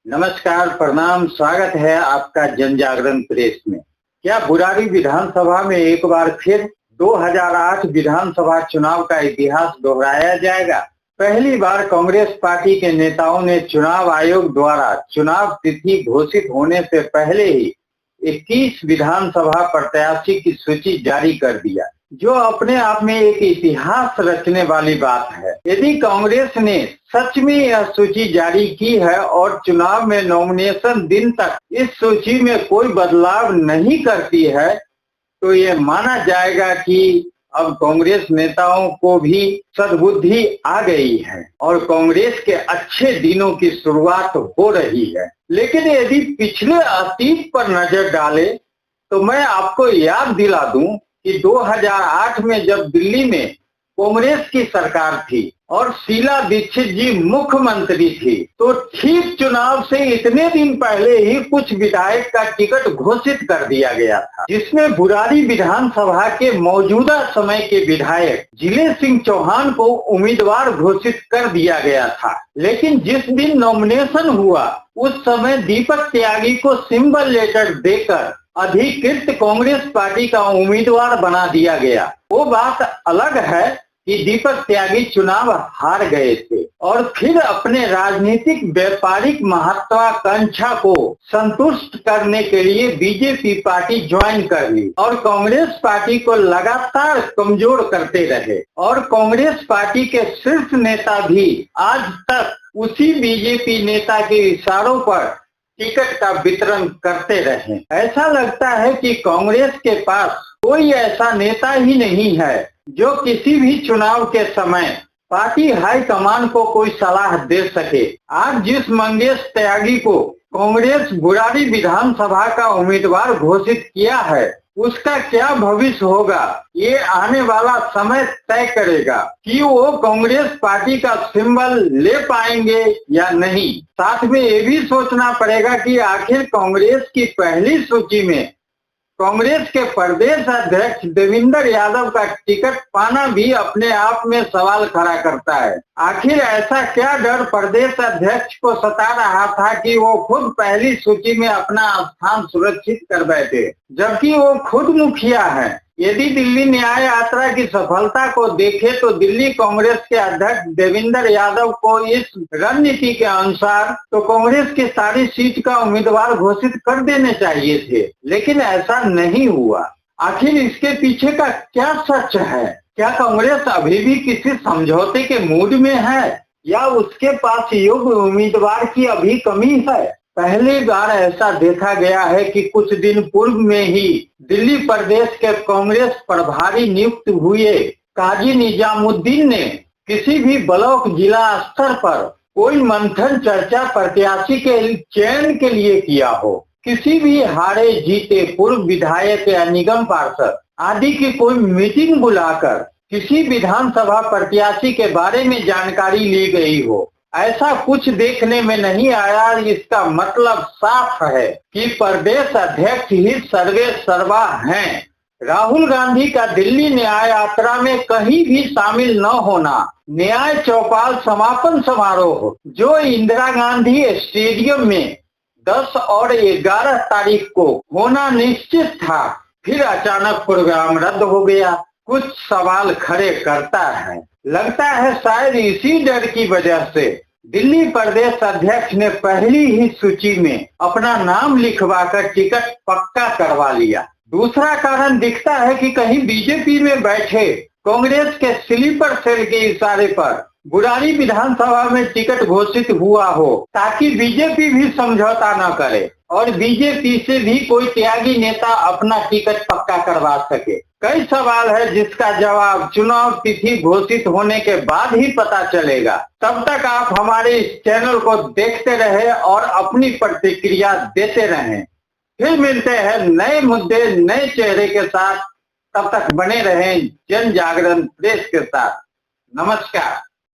नमस्कार, प्रणाम, स्वागत है आपका जन जागरण प्रेस में। क्या बुराड़ी विधानसभा में एक बार फिर 2008 विधानसभा चुनाव का इतिहास दोहराया जाएगा? पहली बार कांग्रेस पार्टी के नेताओं ने चुनाव आयोग द्वारा चुनाव तिथि घोषित होने से पहले ही 21 विधानसभा प्रत्याशी की सूची जारी कर दिया, जो अपने आप में एक इतिहास रचने वाली बात है। यदि कांग्रेस ने सच में यह सूची जारी की है और चुनाव में नॉमिनेशन दिन तक इस सूची में कोई बदलाव नहीं करती है, तो ये माना जाएगा कि अब कांग्रेस नेताओं को भी सद्बुद्धि आ गई है और कांग्रेस के अच्छे दिनों की शुरुआत हो रही है। लेकिन यदि पिछले अतीत पर नजर डाले तो मैं आपको याद दिला दूं कि 2008 में जब दिल्ली में कांग्रेस की सरकार थी और शीला दीक्षित जी मुख्यमंत्री थी, तो ठीक चुनाव से इतने दिन पहले ही कुछ विधायक का टिकट घोषित कर दिया गया था, जिसमें बुराड़ी विधानसभा के मौजूदा समय के विधायक जिले सिंह चौहान को उम्मीदवार घोषित कर दिया गया था। लेकिन जिस दिन नॉमिनेशन हुआ उस समय दीपक त्यागी को सिंबल लेटर देकर अधिकृत कांग्रेस पार्टी का उम्मीदवार बना दिया गया। वो बात अलग है कि दीपक त्यागी चुनाव हार गए थे और फिर अपने राजनीतिक व्यापारिक महत्वाकांक्षा को संतुष्ट करने के लिए बीजेपी पार्टी ज्वाइन कर ली और कांग्रेस पार्टी को लगातार कमजोर करते रहे। और कांग्रेस पार्टी के शीर्ष नेता भी आज तक उसी बीजेपी नेता के इशारों पर टिकट का वितरण करते रहे। ऐसा लगता है कि कांग्रेस के पास कोई ऐसा नेता ही नहीं है जो किसी भी चुनाव के समय पार्टी हाईकमान को कोई सलाह दे सके। आज जिस मंगेश त्यागी को कांग्रेस बुराड़ी विधानसभा का उम्मीदवार घोषित किया है, उसका क्या भविष्य होगा, ये आने वाला समय तय करेगा कि वो कांग्रेस पार्टी का सिंबल ले पाएंगे या नहीं। साथ में ये भी सोचना पड़ेगा कि आखिर कांग्रेस की पहली सूची में कांग्रेस के प्रदेश अध्यक्ष देवेंद्र यादव का टिकट पाना भी अपने आप में सवाल खड़ा करता है। आखिर ऐसा क्या डर प्रदेश अध्यक्ष को सता रहा था कि वो खुद पहली सूची में अपना स्थान सुरक्षित कर बैठे, जबकि वो खुद मुखिया है। यदि दिल्ली न्याय यात्रा की सफलता को देखे तो दिल्ली कांग्रेस के अध्यक्ष देवेंद्र यादव को इस रणनीति के अनुसार तो कांग्रेस की सारी सीट का उम्मीदवार घोषित कर देने चाहिए थे, लेकिन ऐसा नहीं हुआ। आखिर इसके पीछे का क्या सच है? क्या कांग्रेस अभी भी किसी समझौते के मूड में है या उसके पास योग्य उम्मीदवार की अभी कमी है? पहली बार ऐसा देखा गया है कि कुछ दिन पूर्व में ही दिल्ली प्रदेश के कांग्रेस प्रभारी नियुक्त हुए काजी निजामुद्दीन ने किसी भी ब्लॉक जिला स्तर पर कोई मंथन चर्चा प्रत्याशी के चयन के लिए किया हो। किसी भी हारे जीते पूर्व विधायक या निगम पार्षद आदि की कोई मीटिंग बुलाकर किसी विधानसभा प्रत्याशी के बारे में जानकारी ली गई हो, ऐसा कुछ देखने में नहीं आया। इसका मतलब साफ है कि प्रदेश अध्यक्ष ही सर्वे सर्वा हैं। राहुल गांधी का दिल्ली न्याय यात्रा में कहीं भी शामिल न होना, न्याय चौपाल समापन समारोह जो इंदिरा गांधी स्टेडियम में 10 और 11 तारीख को होना निश्चित था, फिर अचानक प्रोग्राम रद्द हो गया। कुछ सवाल खड़े करता है। लगता है शायद इसी डर की वजह से दिल्ली प्रदेश अध्यक्ष ने पहली ही सूची में अपना नाम लिखवाकर टिकट पक्का करवा लिया। दूसरा कारण दिखता है कि कहीं बीजेपी में बैठे कांग्रेस के स्लीपर सेल के इशारे पर बुराड़ी विधानसभा में टिकट घोषित हुआ हो, ताकि बीजेपी भी समझौता न करे और बीजेपी से भी कोई त्यागी नेता अपना टिकट पक्का करवा सके। कई सवाल है जिसका जवाब चुनाव तिथि घोषित होने के बाद ही पता चलेगा। तब तक आप हमारे इस चैनल को देखते रहे और अपनी प्रतिक्रिया देते रहें। फिर मिलते हैं नए मुद्दे नए चेहरे के साथ। तब तक बने रहें जन जागरण प्रेस के साथ। नमस्कार।